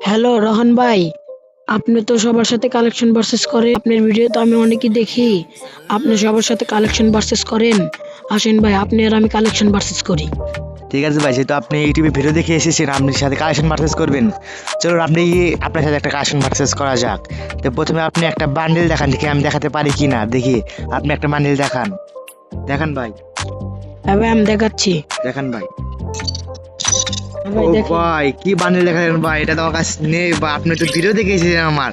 Hello Rohan ভাই, আপনি তো সবার সাথে কালেকশন ভার্সেস করেন। আপনার ভিডিও তো আমি অনেকই দেখি। আপনি সবার সাথে কালেকশন ভার্সেস করেন। আসেন ভাই, আপনি আর আমি কালেকশন ভার্সেস করি। ঠিক আছে ভাই, যেহেতু আপনি ইউটিউবে ভিডিও দেখে এসেছেন আপনার সাথে কালেকশন ভার্সেস করবেন, চলুন আপনার সাথে একটা কালেকশন ভার্সেস করা যাক। তো প্রথমে আপনি একটা বান্ডেল দেখান, দেখি আমি দেখাতে পারি কি না। দেখি আপনি একটা বান্ডেল দেখান। দেখান ভাই, হ্যাঁ ভাই, আমি দেখাচ্ছি। দেখান ভাই। হ্যাঁ ভাই, ও দেখেন। ভাই, কি বান্ডেল দেখালেন ভাই, এটা তো আমার কাছে নেই বা আপনি তো ভিডিও দেখে এসেছেন আমার।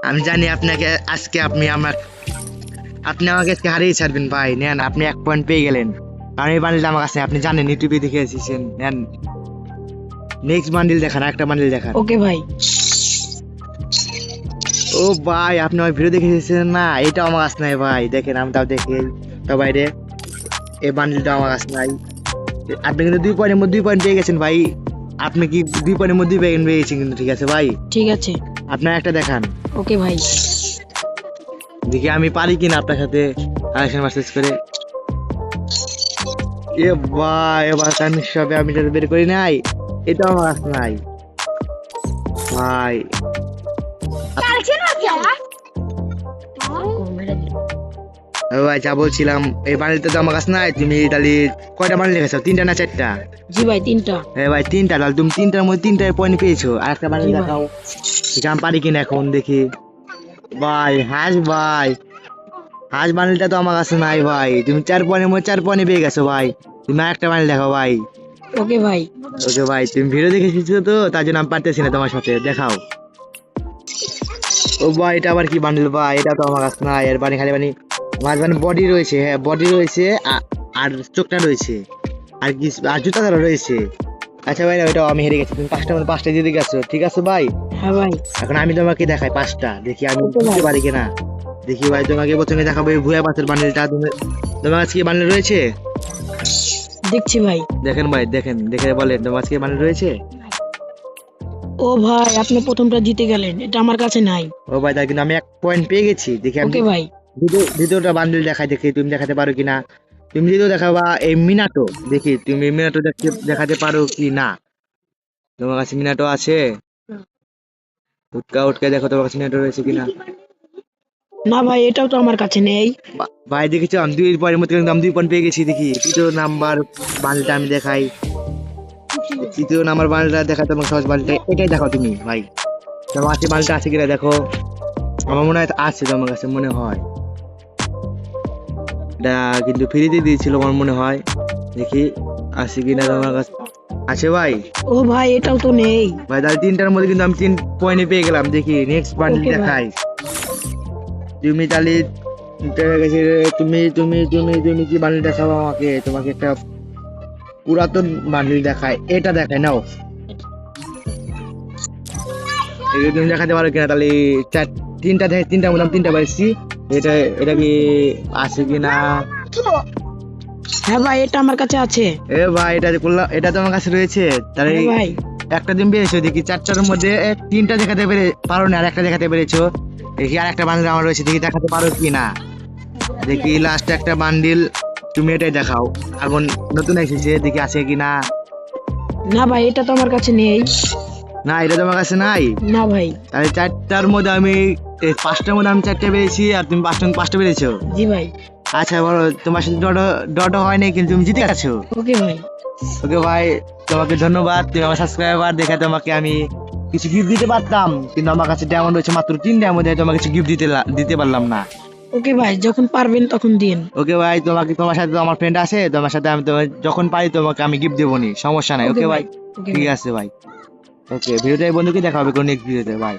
আমি জানি আপনাকে আজকে আপনি আমাকে আজকে হারিয়ে ছাড়বেন ভাই। নেন, আপনি 1 পয়েন্ট পেয়ে গেলেন, কারণ এই বান্ডেলটা আমার কাছে আপনি জানেন ইউটিউবে দেখে এসেছেন। নেন, নেক্সট বান্ডেল দেখান, একটা বান্ডেল দেখান। ওকে ভাই। ও ভাই, আপনি আমার ভিডিও দেখে এসেছেন না, এটা আমার কাছে নাই ভাই। দেখেন, আমি তাও দেখি তো বাইরে এই বান্ডেলটা আমার কাছে নাই। আপনি কিন্তু 2 পয়েন্টের মধ্যে 2 পয়েন্ট পেয়ে গেছেন ভাই। আপনি কি 2 পয়েন্টের মধ্যে পেয়ে গেছেন কিন্তু। ঠিক আছে ভাই, ঠিক আছে। আপনার একটা দেখান, ওকে ভাই। দেখি আমি পারি কিনা আপনার সাথে কালেকশন ভার্সেস করে। এ ভাই, এবার আমি সবে আমি যেটা বের করি নাই, এটা আমার কাছে নাই ভাই। ভাই যা বলছিলাম, এই বান্ডেলটা তো আমার কাছে নাই। তুমি তাহলে কয়টা বান্ডেল রেখেছো, 3টা না 4টা? জি ভাই, 3টা। হ্যাঁ ভাই, 3টা। তাহলে তুমি 3টার মধ্যে 3টা পয়েন্ট পেয়েছো। আর একটা বান্ডেল জি ভাই। দেখাও, এটা আমি পারি কিনা এখন দেখি। ভাই ভাই, হাঁস বান্ডেলটা তো আমার কাছে নাই ভাই। তুমি 4 পয়েন্টের মধ্যে 4 পয়েন্ট পেয়ে গেছো ভাই। তুমি একটা বান্ডেল দেখাও ভাই। ওকে ভাই। ওকে ভাই, তুমি ভিডিও দেখে এসেছো তো, তার জন্য আমি পারতেছি না তোমার সাথে। দেখাও। ও ভাই, এটা আবার কি বান্ডেল ভাই, এটা তো আমার কাছে নাই। এর খালি মাঝ বডি রয়েছে। হ্যাঁ, বডি রয়েছে, আর চোখটা রয়েছে, আর কি, আর জুতাটা রয়েছে। আচ্ছা ভাই, ওইটাও আমি হেরে গেছি। তুমি 5টার মধ্যে 5টা দিয়ে গেছো। ঠিক আছে ভাই, হ্যাঁ ভাই। এখন আমি তোমাকে দেখাই 5টা, দেখি আমি ওকে ভাই। বুঝতে পারি কিনা। দেখি ভাই, তোমাকে প্রথমে দেখাবো এই ভুয়া মাছের বান্ডেলটা। তোমার কাছে কি বান্ডেল রয়েছে? দেখছি ভাই। দেখেন ভাই, দেখেন, দেখে বলেন তোমার কাছে কি বান্ডেল রয়েছে। ও ভাই, আপনি প্রথমটা জিতে গেলেন, এটা আমার কাছে নাই। ও ভাই, তাই কিন্তু আমি 1 পয়েন্ট পেয়ে গেছি। দেখি আমি ওকে ভাই। দ্বিতীয়টা বান্ডেল দেখাই, দেখি তুমি দেখাতে পারো কিনা। তুমি দ্বিতীয় দেখাবা এই মিনাটো। দেখি তুমি মিনাটো দেখাতে পারো কি না। তোমার কাছে মিনাটো আছে? উটকা উটকা দেখো তোমার কাছে মিনাটো রয়েছে কিনা। না ভাই, এটাও তো আমার কাছে নেই। ভাই দেখেছো, আমি 2 পয়েন্টের মধ্যে কিন্তু আমি 2 পয়েন্ট পেয়ে গেছি। দেখি তৃতীয় নাম্বার বান্ডেলটা আমি দেখাই। তৃতীয় নাম্বার বান্ডেলটা দেখা, তোমার সহজ বান্ডেলটা এটাই দেখো তুমি ভাই। তোমার কাছে বান্ডেলটা আছে কিনা দেখো। আমার মনে হয় আছে, তোমার কাছে মনে হয়। এটা কিন্তু ফ্রিতে দিয়েছিল আমার মনে হয়। দেখি আছে কিনা তোমার কাছে। আছে ভাই। ও ভাই, এটাও তো নেই। ভাই তাহলে 3টার মধ্যে কিন্তু আমি 3 পয়েন্ট পেয়ে গেলাম। দেখি নেক্সট বান্ডেল ওকে ভাই। দেখাই। তুমি তাহলে তুমি তুমি তুমি তুমি কি বান্ডেল দেখাবো আমাকে? তোমাকে একটা পুরাতন বান্ডেল দেখায়, এটা দেখায় নাও। এটা তুমি দেখাতে পারো কিনা তাহলে। 3টা দেখে 3টার মধ্যে আমি 3টা পাইছি। এটা এটা কি আছে কিনা। হ্যাঁ ভাই, এটা আমার কাছে আছে। এ ভাই, এটা করলাম, এটা তো আমার কাছে রয়েছে। তাহলে হ্যাঁ ভাই। একটা দিন পেয়েছো। দেখি 4টার মধ্যে 3টা দেখাতে পারো না, আর একটা দেখাতে পেরেছো। দেখি আর একটা বান্ডেল আমার রয়েছে, দেখি দেখাতে পারো কি না। দেখি লাস্ট একটা বান্ডিল, তুমি এটাই দেখাও। এখন নতুন এসেছে, দেখি আছে কিনা। না ভাই, এটা তো আমার কাছে নেই। না, এটা তোমার কাছে নাই। না ভাই। তাহলে 4টার মধ্যে আমি 5টার মধ্যে আমি 4টা পেরেছি, আর তুমি 5টা পেরেছো। জি ভাই। আচ্ছা বলো, তোমার সাথে ডট হয়নি, কিন্তু তুমি জিতে গেছো। ওকে ভাই। ওকে ভাই, তোমাকে ধন্যবাদ। তুমি আমার সাবস্ক্রাইবার দেখে তোমাকে আমি কিছু গিফট দিতে পারতাম, কিন্তু আমার কাছে ডায়মন্ড রয়েছে মাত্র 3টা, মধ্যে তোমাকে কিছু গিফট দিতে পারলাম না। ওকে ভাই, যখন পারবেন তখন দিন। ওকে ভাই, তোমার সাথে তো আমার ফ্রেন্ড আছে, তোমার সাথে আমি যখন পারি তোমাকে আমি গিফট দেবো নি, সমস্যা নাই। ওকে ভাই, ওকে ঠিক ভাই। আছে ভাই। ওকে, ভিডিওটা এই বন্ধুকে দেখা হবে কোন নেক্সট ভিডিওতে। ভাই।